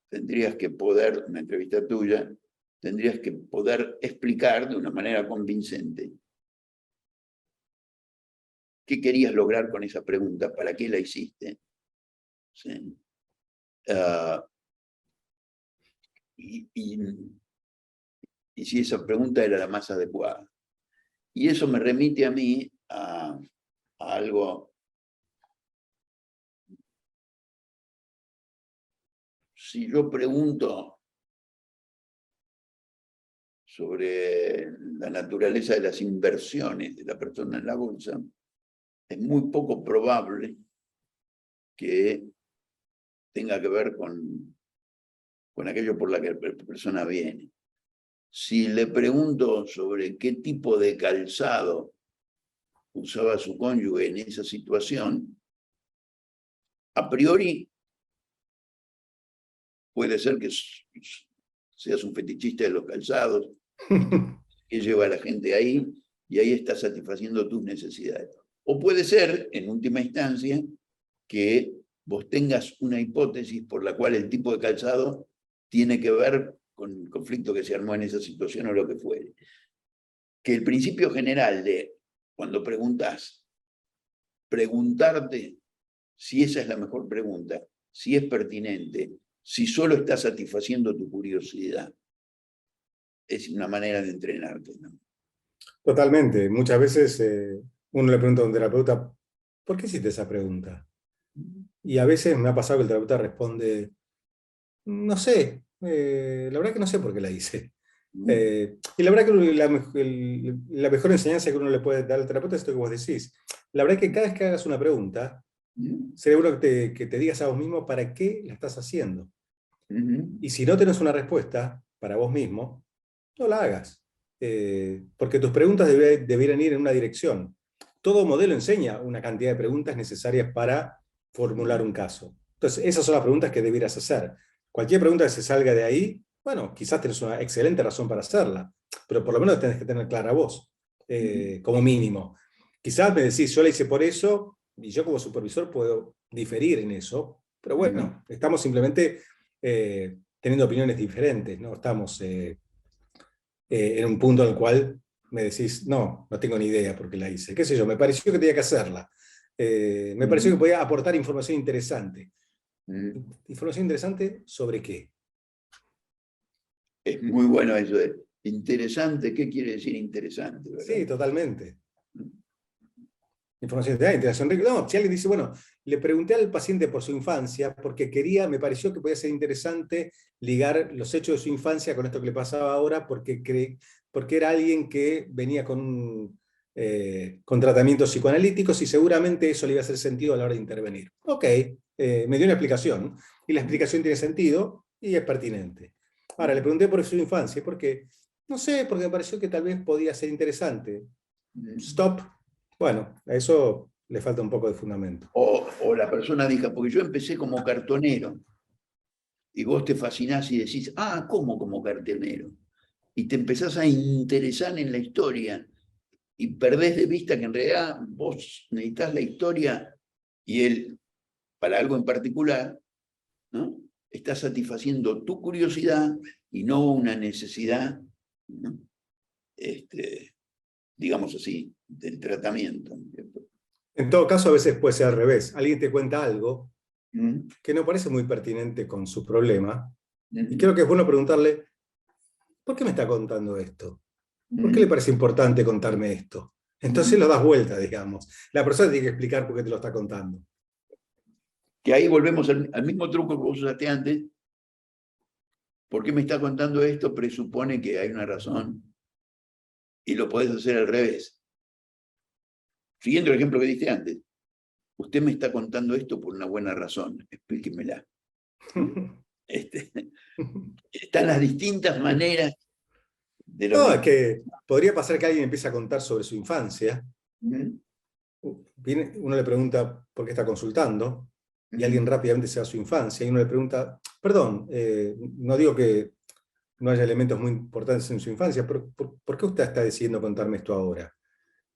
[SPEAKER 1] tendrías que poder, una entrevista tuya, tendrías que poder explicar de una manera convincente qué querías lograr con esa pregunta, para qué la hiciste. ¿Sí? Y si esa pregunta era la más adecuada. Y eso me remite a mí a algo. Si yo pregunto sobre la naturaleza de las inversiones de la persona en la bolsa, es muy poco probable que tenga que ver con aquello por la que la persona viene. Si le pregunto sobre qué tipo de calzado usaba su cónyuge en esa situación, a priori puede ser que seas un fetichista de los calzados, que lleva a la gente ahí, y ahí está satisfaciendo tus necesidades. O puede ser, en última instancia, que vos tengas una hipótesis por la cual el tipo de calzado tiene que ver con el conflicto que se armó en esa situación o lo que fuere. Que el principio general de cuando preguntás, preguntarte si esa es la mejor pregunta, si es pertinente, si solo está satisfaciendo tu curiosidad, es una manera de entrenarte, ¿no?
[SPEAKER 2] Totalmente. Muchas veces uno le pregunta a un terapeuta, ¿por qué hiciste esa pregunta? Y a veces me ha pasado que el terapeuta responde, no sé, la verdad que no sé por qué la hice. Y la verdad que la mejor enseñanza que uno le puede dar al terapeuta es esto que vos decís. La verdad que cada vez que hagas una pregunta, sería bueno que te digas a vos mismo para qué la estás haciendo. Y si no tenés una respuesta para vos mismo, no la hagas. Porque tus preguntas debieran ir en una dirección. Todo modelo enseña una cantidad de preguntas necesarias para formular un caso. Entonces, esas son las preguntas que debieras hacer. Cualquier pregunta que se salga de ahí, bueno, quizás tenés una excelente razón para hacerla, pero por lo menos tenés que tener clara vos, como mínimo. Quizás me decís, yo la hice por eso, y yo como supervisor puedo diferir en eso, pero bueno, estamos simplemente teniendo opiniones diferentes, no estamos en un punto en el cual me decís, no tengo ni idea por qué la hice. ¿Qué sé yo? Me pareció que tenía que hacerla. Me pareció que podía aportar información interesante. ¿Información interesante sobre qué?
[SPEAKER 1] Es muy bueno eso de interesante. ¿Qué quiere decir interesante? ¿Verdad?
[SPEAKER 2] Sí, totalmente. Información de interacción. No, si alguien dice, bueno, le pregunté al paciente por su infancia porque me pareció que podía ser interesante ligar los hechos de su infancia con esto que le pasaba ahora porque era alguien que venía con tratamientos psicoanalíticos y seguramente eso le iba a hacer sentido a la hora de intervenir. Ok, me dio una explicación y la explicación tiene sentido y es pertinente. Ahora, le pregunté por su infancia porque, no sé, porque me pareció que tal vez podía ser interesante. Stop. Bueno, a eso le falta un poco de fundamento.
[SPEAKER 1] O la persona diga, porque yo empecé como cartonero, y vos te fascinás y decís, ¿cómo como cartonero? Y te empezás a interesar en la historia, y perdés de vista que en realidad vos necesitas la historia, y él, para algo en particular, ¿no? Está satisfaciendo tu curiosidad y no una necesidad, ¿no? Digamos así, del tratamiento.
[SPEAKER 2] En todo caso, a veces puede ser al revés. Alguien te cuenta algo
[SPEAKER 1] ¿Mm?
[SPEAKER 2] que no parece muy pertinente con su problema, y creo
[SPEAKER 1] ¿Mm?
[SPEAKER 2] que es bueno preguntarle, ¿por qué me está contando esto? ¿Por qué le
[SPEAKER 1] ¿Mm?
[SPEAKER 2] parece importante contarme esto? Entonces
[SPEAKER 1] ¿Mm?
[SPEAKER 2] lo das vuelta, digamos. La persona tiene que explicar por qué te lo está contando.
[SPEAKER 1] Que ahí volvemos al mismo truco que vos usaste antes. ¿Por qué me está contando esto? Presupone que hay una razón y lo podés hacer al revés. Siguiendo el ejemplo que diste antes, usted me está contando esto por una buena razón, explíquemela. Están las distintas maneras de lo
[SPEAKER 2] No, es
[SPEAKER 1] mismo.
[SPEAKER 2] que podría pasar que alguien empiece a contar sobre su infancia.
[SPEAKER 1] ¿Mm?
[SPEAKER 2] Uno le pregunta por qué está consultando, y alguien
[SPEAKER 1] ¿Mm?
[SPEAKER 2] rápidamente se va a su infancia, y uno le pregunta, perdón, no digo que no haya elementos muy importantes en su infancia, pero ¿por qué usted está decidiendo contarme esto ahora?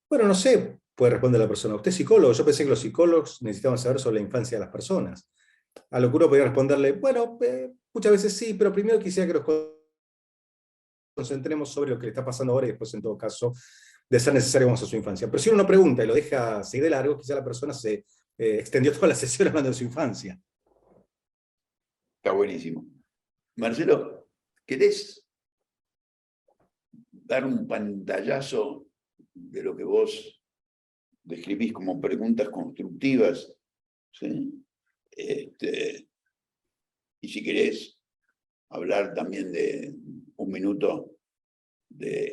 [SPEAKER 2] Bueno, no sé, puede responder la persona. ¿Usted es psicólogo? Yo pensé que los psicólogos necesitaban saber sobre la infancia de las personas. A lo que uno podría responderle, bueno, muchas veces sí, pero primero quisiera que nos concentremos sobre lo que le está pasando ahora y después, en todo caso, de ser necesario, vamos a su infancia. Pero si uno no pregunta y lo deja seguir de largo, quizá la persona se extendió toda la sesión hablando de su infancia.
[SPEAKER 1] Está buenísimo. Marcelo, ¿querés dar un pantallazo de lo que vos describís como preguntas constructivas? ¿Sí? Y si querés hablar también de un minuto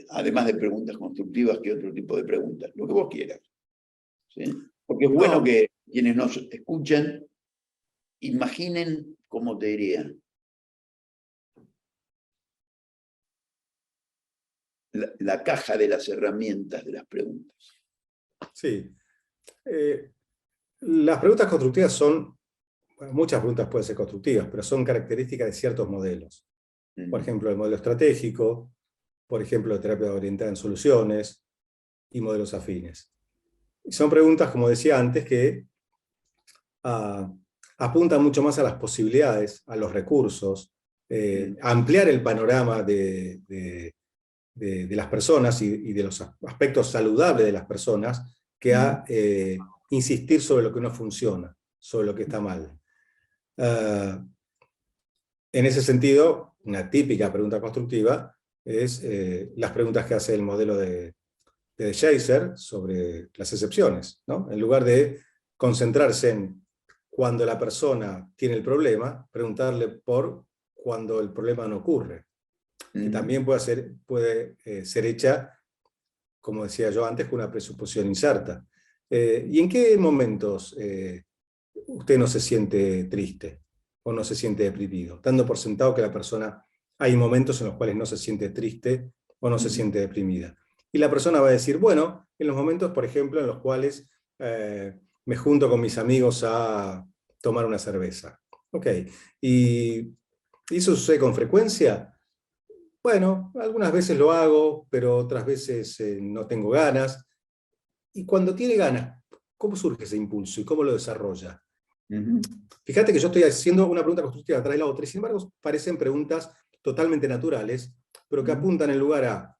[SPEAKER 1] además de preguntas constructivas, ¿qué otro tipo de preguntas? Lo que vos quieras. ¿Sí? Porque es bueno
[SPEAKER 2] No,
[SPEAKER 1] que quienes nos escuchan imaginen, ¿cómo te diría? La caja de las herramientas de las preguntas.
[SPEAKER 2] sí. Las preguntas constructivas son, bueno, muchas preguntas pueden ser constructivas, pero son características de ciertos modelos. Por ejemplo, el modelo estratégico, por ejemplo, la terapia orientada en soluciones y modelos afines. Y son preguntas, como decía antes, que ah, apuntan mucho más a las posibilidades, a los recursos, a ampliar el panorama de las personas y de los aspectos saludables de las personas, que a insistir sobre lo que no funciona, sobre lo que está mal. En ese sentido, una típica pregunta constructiva es las preguntas que hace el modelo de De Shazer sobre las excepciones, ¿no? En lugar de concentrarse en cuando la persona tiene el problema, preguntarle por cuando el problema no ocurre, que también puede ser hecha, como decía yo antes, con una presuposición incerta. ¿Y en qué momentos usted no se siente triste o no se siente deprimido? Dando por sentado que la persona, hay momentos en los cuales no se siente triste o no se siente deprimida. Y la persona va a decir, bueno, en los momentos, por ejemplo, en los cuales me junto con mis amigos a tomar una cerveza. Ok, ¿y eso sucede con frecuencia? Bueno, algunas veces lo hago, pero otras veces no tengo ganas. Y cuando tiene ganas, ¿cómo surge ese impulso y cómo lo desarrolla?
[SPEAKER 1] Ujú.
[SPEAKER 2] Fíjate que yo estoy haciendo una pregunta constructiva tras la otra, y sin embargo parecen preguntas totalmente naturales, pero que apuntan en lugar a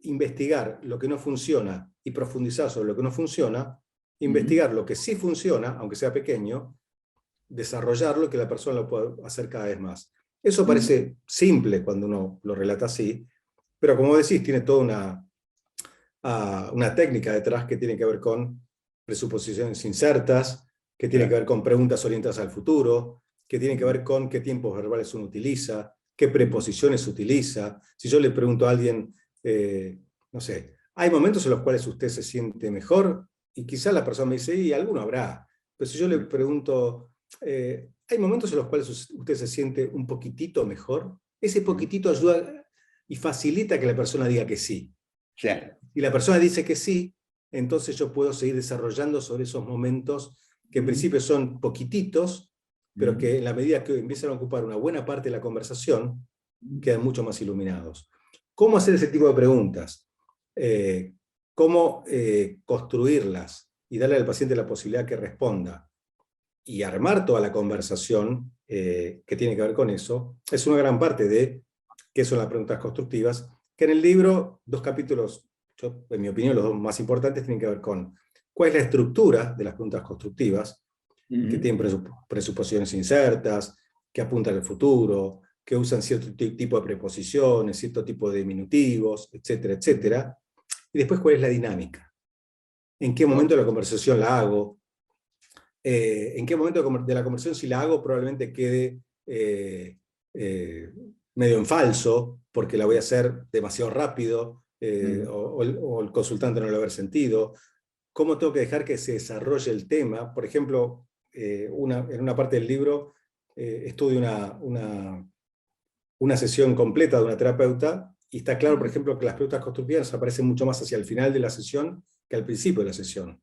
[SPEAKER 2] investigar lo que no funciona y profundizar sobre lo que no funciona, investigar lo que sí funciona, aunque sea pequeño, desarrollarlo y que la persona lo pueda hacer cada vez más. Eso parece simple cuando uno lo relata así, pero como decís, tiene toda una técnica detrás que tiene que ver con presuposiciones insertas, que tiene que ver con preguntas orientadas al futuro, que tiene que ver con qué tiempos verbales uno utiliza, qué preposiciones utiliza. Si yo le pregunto a alguien, no sé, hay momentos en los cuales usted se siente mejor, y quizás la persona me dice, y alguno habrá, pero si yo le pregunto, hay momentos en los cuales usted se siente un poquitito mejor, ese poquitito ayuda y facilita que la persona diga que sí.
[SPEAKER 1] Claro.
[SPEAKER 2] Y la persona dice que sí, entonces yo puedo seguir desarrollando sobre esos momentos que en principio son poquititos, pero que en la medida que empiezan a ocupar una buena parte de la conversación, quedan mucho más iluminados. ¿Cómo hacer ese tipo de preguntas? ¿Cómo construirlas y darle al paciente la posibilidad que responda? Y armar toda la conversación que tiene que ver con eso, es una gran parte de qué son las preguntas constructivas, que en el libro, 2 capítulos, yo, en mi opinión, los 2 más importantes tienen que ver con cuál es la estructura de las preguntas constructivas, que tienen presuposiciones insertas, que apuntan al futuro, que usan cierto tipo de preposiciones, cierto tipo de diminutivos, etcétera, etcétera. Y después, cuál es la dinámica. ¿En qué momento de la conversación la hago? ¿En qué momento de la conversación, si la hago, probablemente quede medio en falso, porque la voy a hacer demasiado rápido, o el consultante no lo va a haber sentido? ¿Cómo tengo que dejar que se desarrolle el tema? Por ejemplo, en una parte del libro estudio una sesión completa de una terapeuta, y está claro, por ejemplo, que las preguntas constructivas aparecen mucho más hacia el final de la sesión que al principio de la sesión.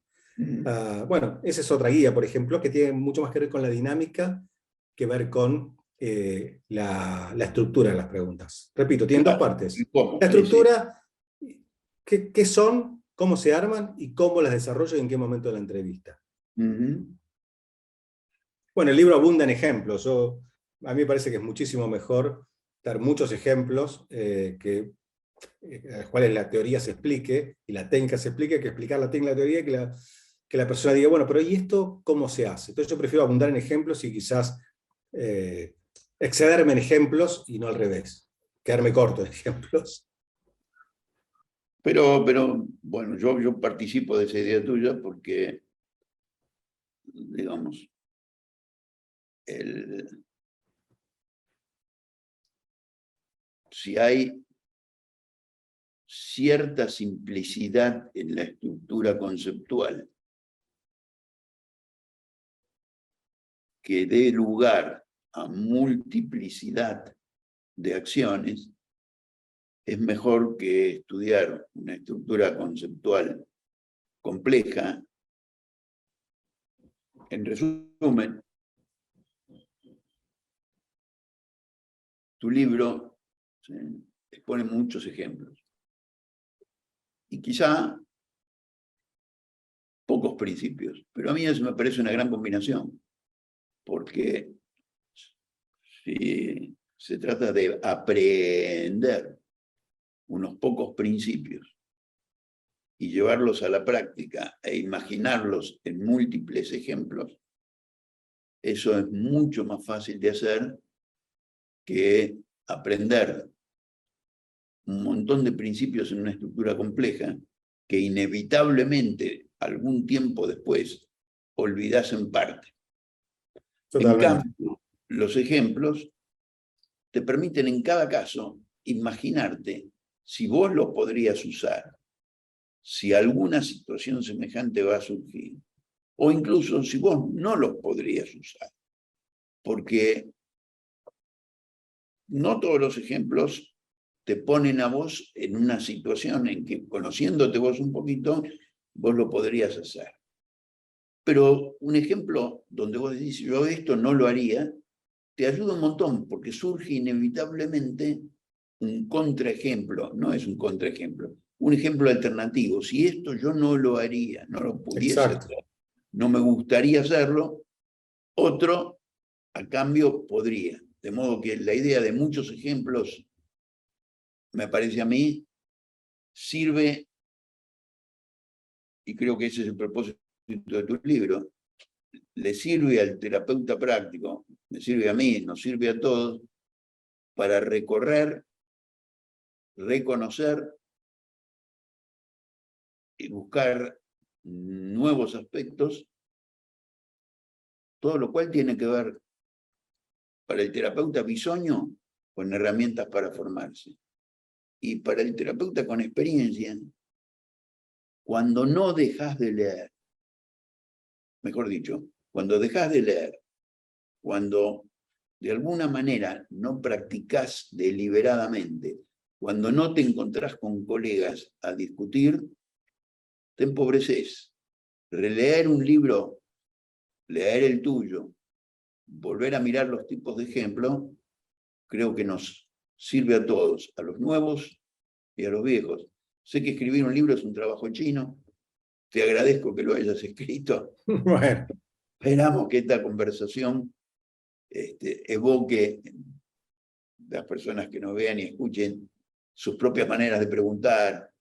[SPEAKER 2] Bueno, esa es otra guía, por ejemplo, que tiene mucho más que ver con la dinámica que ver con la estructura de las preguntas. Repito, tienen 2 partes.
[SPEAKER 1] ¿Cómo?
[SPEAKER 2] La
[SPEAKER 1] Sí, sí.
[SPEAKER 2] estructura, qué son, cómo se arman y cómo las desarrollo y en qué momento de la entrevista. Bueno, el libro abunda en ejemplos. A mí me parece que es muchísimo mejor dar muchos ejemplos a los cuales la teoría se explique y la técnica se explique, que explicar la técnica y la teoría, que la persona diga, bueno, pero ¿y esto cómo se hace? Entonces yo prefiero abundar en ejemplos y quizás excederme en ejemplos y no al revés, quedarme corto en ejemplos.
[SPEAKER 1] Pero bueno, yo participo de esa idea tuya porque, digamos, si hay cierta simplicidad en la estructura conceptual que dé lugar a multiplicidad de acciones, es mejor que estudiar una estructura conceptual compleja. En resumen, tu libro expone muchos ejemplos y quizá pocos principios, pero a mí eso me parece una gran combinación, porque si se trata de aprender unos pocos principios y llevarlos a la práctica e imaginarlos en múltiples ejemplos, eso es mucho más fácil de hacer que aprender un montón de principios en una estructura compleja que inevitablemente algún tiempo después olvidás en parte.
[SPEAKER 2] Totalmente.
[SPEAKER 1] En cambio, los ejemplos te permiten en cada caso imaginarte si vos los podrías usar, si alguna situación semejante va a surgir, o incluso si vos no los podrías usar, porque no todos los ejemplos te ponen a vos en una situación en que, conociéndote vos un poquito, vos lo podrías hacer. Pero un ejemplo donde vos decís, yo esto no lo haría, te ayuda un montón, porque surge inevitablemente un contraejemplo, no es un contraejemplo, un ejemplo alternativo. Si esto yo no lo haría, no lo pudiese hacer, no me gustaría hacerlo, Otro, a cambio, podría. De modo que la idea de muchos ejemplos, me parece a mí, sirve, y creo que ese es el propósito de tu libro, le sirve al terapeuta práctico, me sirve a mí, nos sirve a todos, para recorrer, reconocer y buscar nuevos aspectos, todo lo cual tiene que ver para el terapeuta bisoño con herramientas para formarse. Y para el terapeuta con experiencia, cuando no dejas de leer, mejor dicho, cuando dejas de leer, cuando de alguna manera no practicás deliberadamente, cuando no te encontrás con colegas a discutir, te empobreces. Releer un libro, leer el tuyo, volver a mirar los tipos de ejemplo, creo que nos sirve a todos, a los nuevos y a los viejos. Sé que escribir un libro es un trabajo chino, te agradezco que lo hayas escrito.
[SPEAKER 2] Bueno.
[SPEAKER 1] Esperamos que esta conversación evoque las personas que nos vean y escuchen sus propias maneras de preguntar,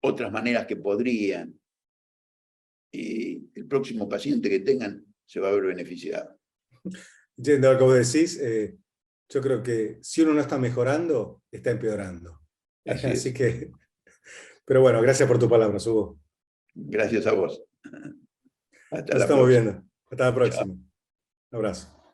[SPEAKER 1] otras maneras que podrían, y el próximo paciente que tengan se va a ver beneficiado.
[SPEAKER 2] Yendo a lo que vos decís, yo creo que si uno no está mejorando, está empeorando. Así que, pero bueno, gracias por tu palabra, Hugo.
[SPEAKER 1] Gracias a vos. Hasta
[SPEAKER 2] Nos
[SPEAKER 1] la
[SPEAKER 2] estamos
[SPEAKER 1] próxima.
[SPEAKER 2] viendo. Hasta la próxima.
[SPEAKER 1] Chao.
[SPEAKER 2] Un abrazo.